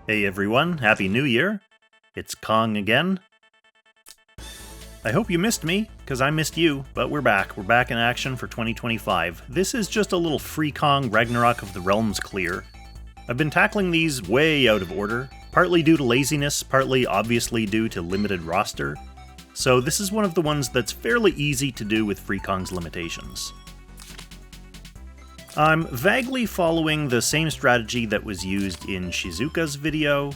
Hey everyone, Happy New Year! It's Kong again. I hope you missed me, because I missed you, but we're back. We're back in action for 2025. This is just a little Freekong Ragnarok of the Realms clear. I've been tackling these way out of order, partly due to laziness, partly obviously due to limited roster. So this is one of the ones that's fairly easy to do with Freekong's limitations. I'm vaguely following the same strategy that was used in Shizuka's video.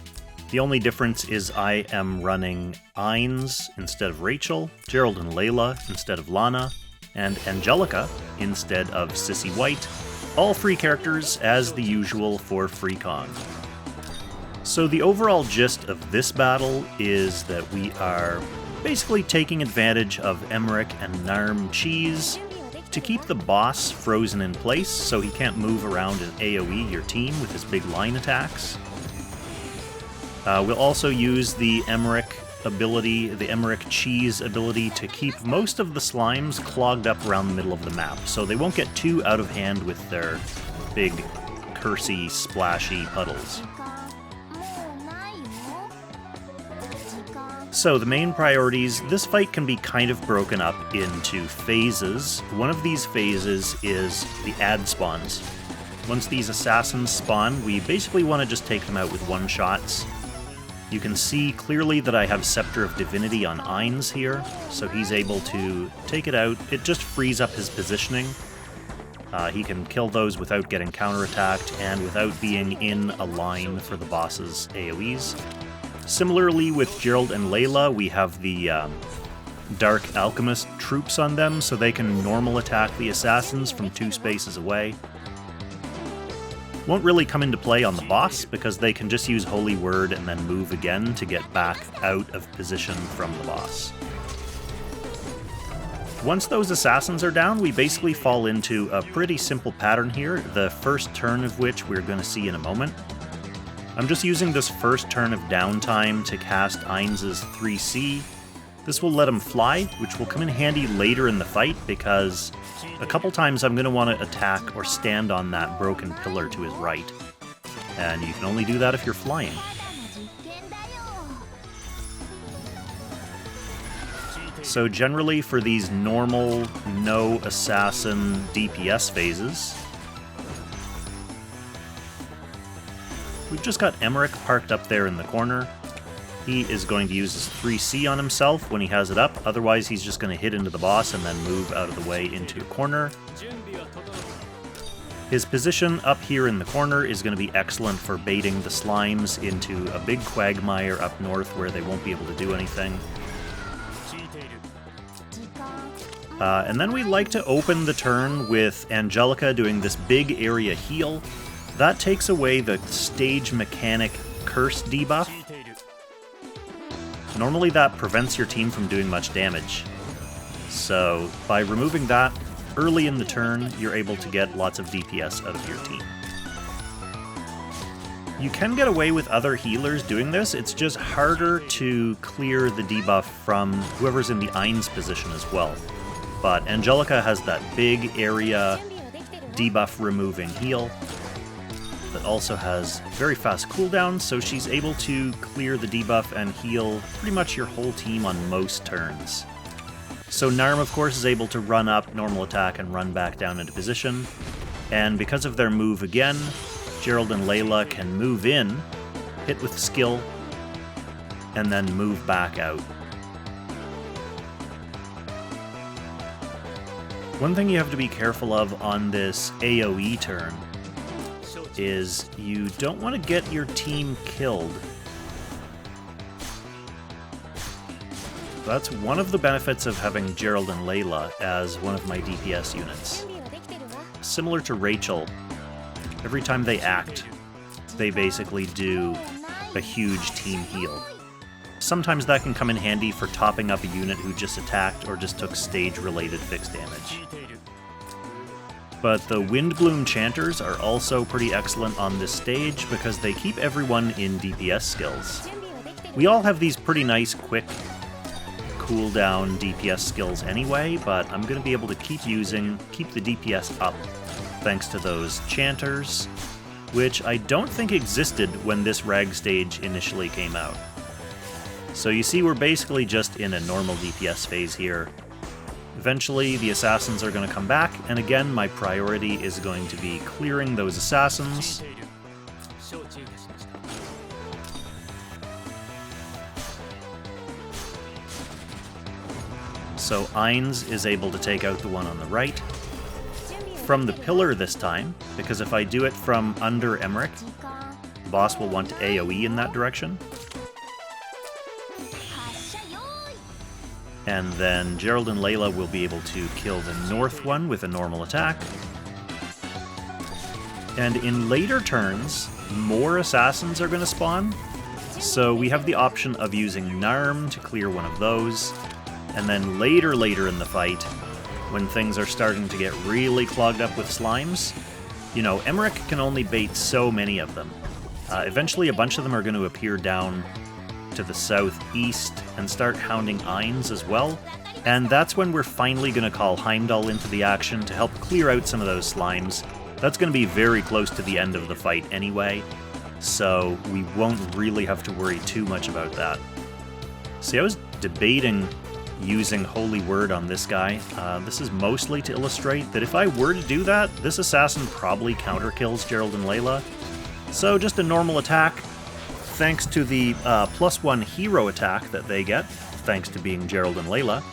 The only difference is I am running Ainz instead of Rachel, Gerold and Layla instead of Lana, and Angelica instead of Sissy White. All free characters as the usual for Freekong. So the overall gist of this battle is that we are basically taking advantage of Emerick and Narm cheese to keep the boss frozen in place so he can't move around and AoE your team with his big line attacks. We'll also use the Emerick ability, the Emerick cheese ability, to keep most of the slimes clogged up around the middle of the map, so they won't get too out of hand with their big, cursy, splashy puddles. So the main priorities, this fight can be kind of broken up into phases. One of these phases is the ad spawns. Once these assassins spawn, we basically want to just take them out with one-shots. You can see clearly that I have Scepter of Divinity on Ainz here, so he's able to take it out. It just frees up his positioning. He can kill those without getting counterattacked and without being in a line for the boss's AoEs. Similarly with Gerold and Layla, we have the Dark Alchemist troops on them, so they can normal attack the assassins from 2 spaces away. Won't really come into play on the boss, because they can just use Holy Word and then move again to get back out of position from the boss. Once those assassins are down, we basically fall into a pretty simple pattern here, the first turn of which we're going to see in a moment. I'm just using this first turn of downtime to cast Ainz's 3C. This will let him fly, which will come in handy later in the fight, because a couple times I'm going to want to attack or stand on that broken pillar to his right. And you can only do that if you're flying. So generally for these normal, no assassin DPS phases, we've just got Emerick parked up there in the corner. He is going to use his 3C on himself when he has it up, otherwise he's just going to hit into the boss and then move out of the way into a corner. His position up here in the corner is going to be excellent for baiting the slimes into a big quagmire up north where they won't be able to do anything. And then we like to open the turn with Angelica doing this big area heal. That takes away the stage mechanic curse debuff. Normally that prevents your team from doing much damage. So by removing that early in the turn, you're able to get lots of DPS out of your team. You can get away with other healers doing this, it's just harder to clear the debuff from whoever's in the Ainz position as well. But Angelica has that big area debuff removing heal that also has very fast cooldown, so she's able to clear the debuff and heal pretty much your whole team on most turns. So Narm, of course, is able to run up, normal attack, and run back down into position. And because of their move again, Gerold and Layla can move in, hit with skill, and then move back out. One thing you have to be careful of on this AoE turn is you don't want to get your team killed. That's one of the benefits of having Gerold and Layla as one of my DPS units. Similar to Rachel, every time they act, they basically do a huge team heal. Sometimes that can come in handy for topping up a unit who just attacked or just took stage-related fixed damage. But the Windbloom Chanters are also pretty excellent on this stage because they keep everyone in DPS skills. We all have these pretty nice, quick, cooldown DPS skills anyway, but I'm going to be able to keep the DPS up thanks to those Chanters. which I don't think existed when this Rag stage initially came out. So you see we're basically just in a normal DPS phase here. Eventually the assassins are going to come back, and again my priority is going to be clearing those assassins. So Ainz is able to take out the one on the right. From the pillar this time, because if I do it from under Emerick, the boss will want to AoE in that direction. And then Gerold and Layla will be able to kill the north one with a normal attack. And in later turns, more assassins are going to spawn. So we have the option of using Narm to clear one of those. And then later in the fight, when things are starting to get really clogged up with slimes, you know, Emerick can only bait so many of them. Eventually a bunch of them are going to appear down to the southeast and start hounding Ainz as well. And that's when we're finally going to call Heimdall into the action to help clear out some of those slimes. That's going to be very close to the end of the fight anyway, so we won't really have to worry too much about that. See, I was debating using Holy Word on this guy. This is mostly to illustrate that if I were to do that, this assassin probably counter-kills Gerold and Layla. So just a normal attack, thanks to the +1 hero attack that they get, thanks to being Gerold and Layla.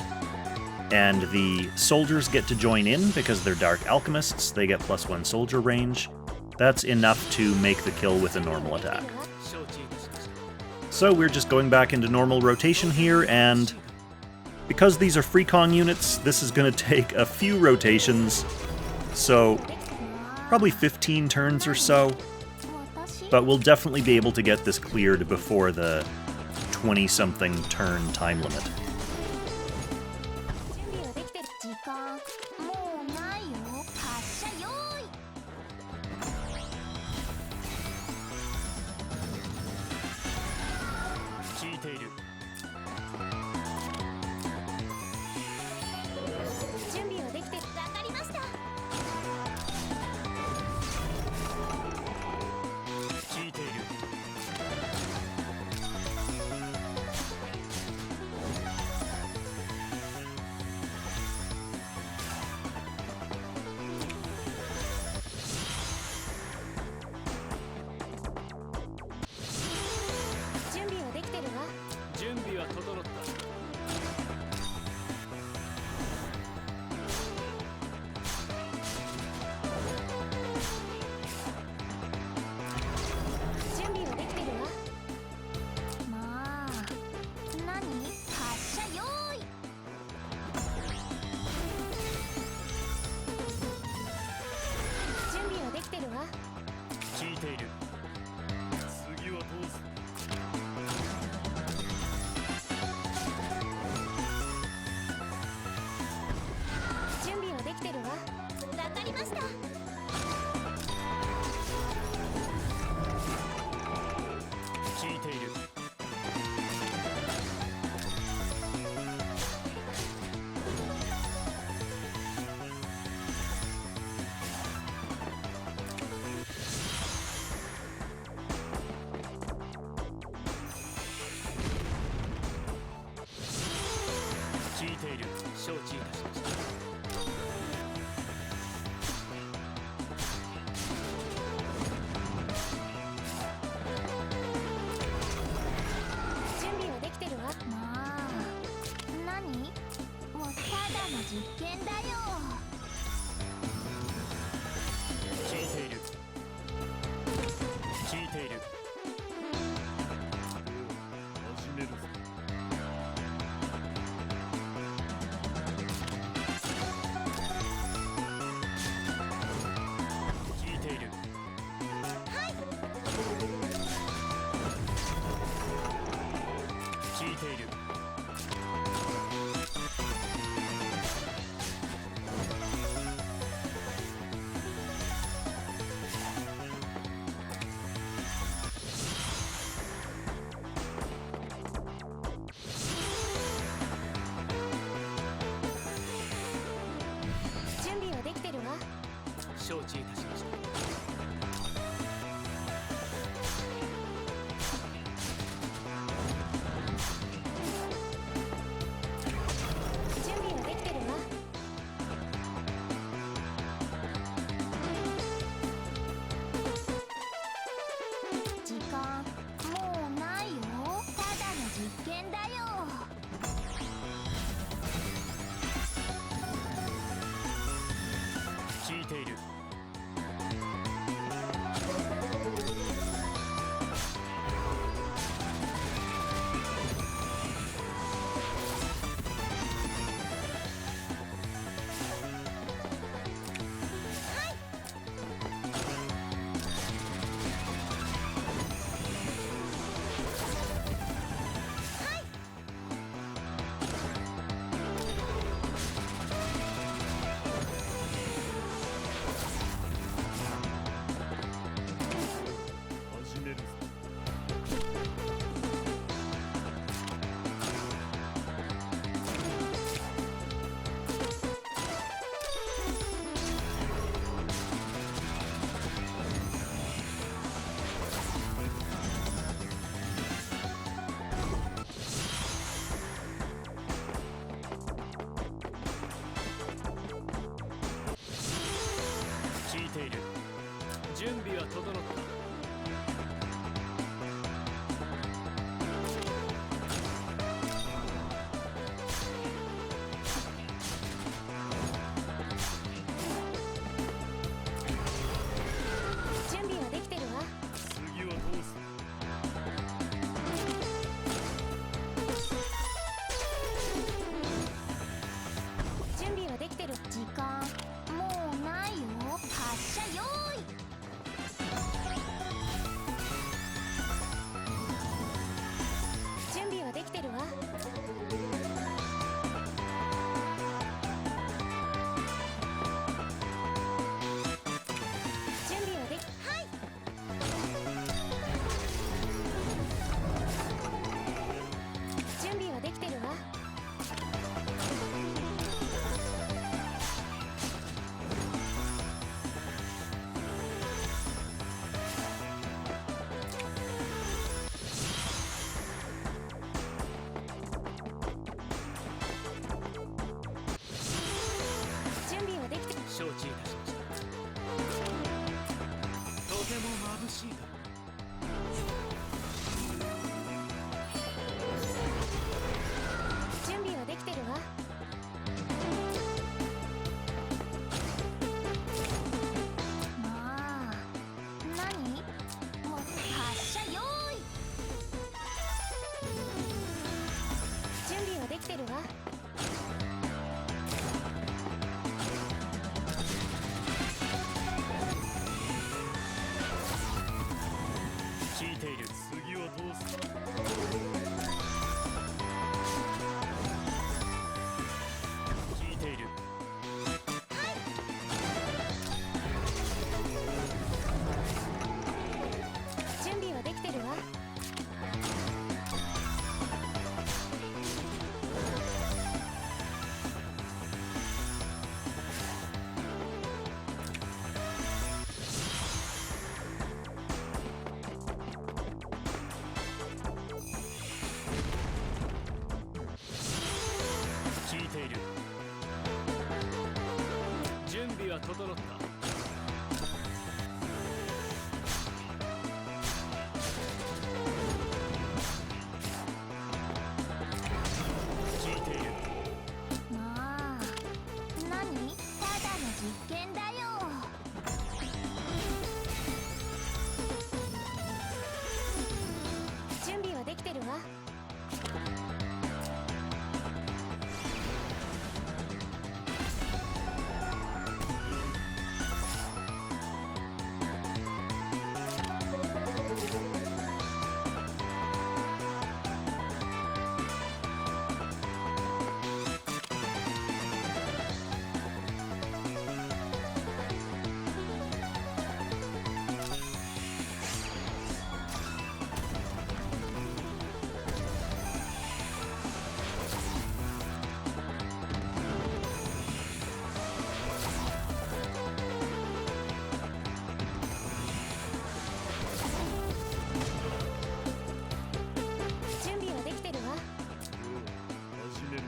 And the soldiers get to join in because they're Dark Alchemists, they get +1 soldier range. That's enough to make the kill with a normal attack. So we're just going back into normal rotation here, and because these are Freekong units, this is going to take a few rotations, so probably 15 turns or so, but we'll definitely be able to get this cleared before the 20-something turn time limit. 備は整った。準備はできてるわ。次はどうする。準備はできてる。時間もうないよ。発射用意。準備はできてるわ。準備はでき、はい。準備はできてるわ。準備はできてる。承知いたしました。とても眩しいだろう。準備はできてるわ。まあ、何？もう発射用意。準備はできてるわ。聞いている。次はどうする。聞いている。準備はできてるわ。聞いている。準備は整った。聞いている。まあ、何？ただの実験だよ。準備はできてるわ。準備はできてるわ。始める。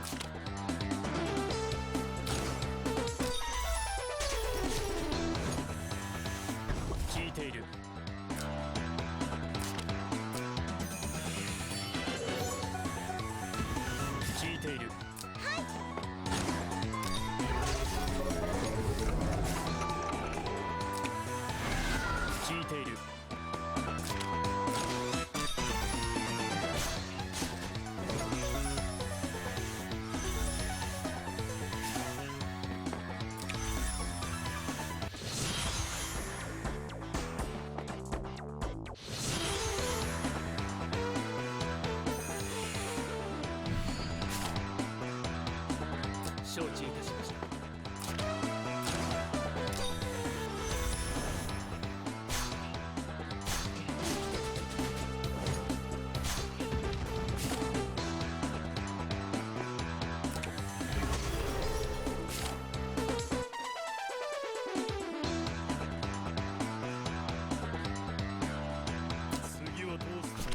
聞いている。聞いている。聞いている。承知いたしました。次はどうする。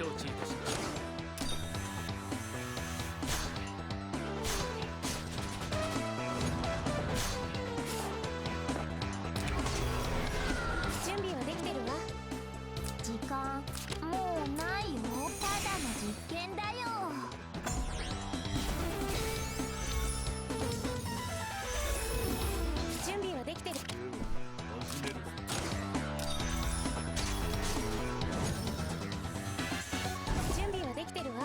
承知いたしました。準備はできてるわ。時間もうないよ。ただの実験だよ。準備はできてる。始めるぞ。準備はできてるわ。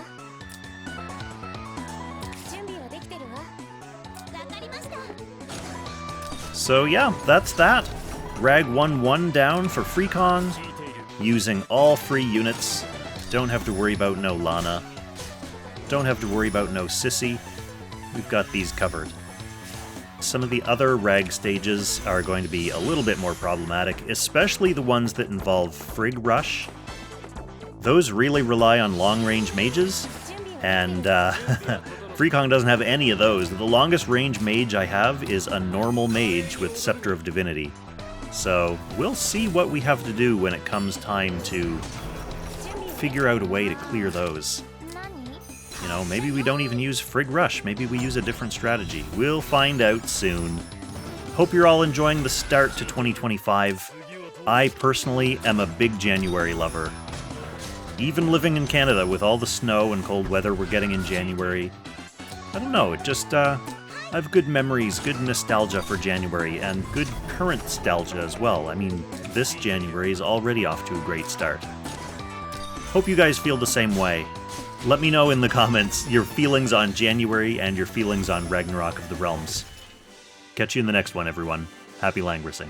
準備はできてるわ。わかりました。 So yeah, that's that. Drag 1-1 down for Freekong, using all free units. Don't have to worry about no Lana. Don't have to worry about no Sissy. We've got these covered. Some of the other Rag stages are going to be a little bit more problematic, especially the ones that involve Frig Rush. Those really rely on long-range mages, and Freekong doesn't have any of those. The longest range mage I have is a normal mage with Scepter of Divinity. So we'll see what we have to do when it comes time to figure out a way to clear those. You know, maybe we don't even use Frig Rush. Maybe we use a different strategy. We'll find out soon. Hope you're all enjoying the start to 2025. I personally am a big January lover. Even living in Canada with all the snow and cold weather we're getting in January, I don't know, it just, I have good memories, good nostalgia for January, and good current nostalgia as well. I mean, this January is already off to a great start. Hope you guys feel the same way. Let me know in the comments your feelings on January and your feelings on Ragnarok of the Realms. Catch you in the next one, everyone. Happy Langrissing.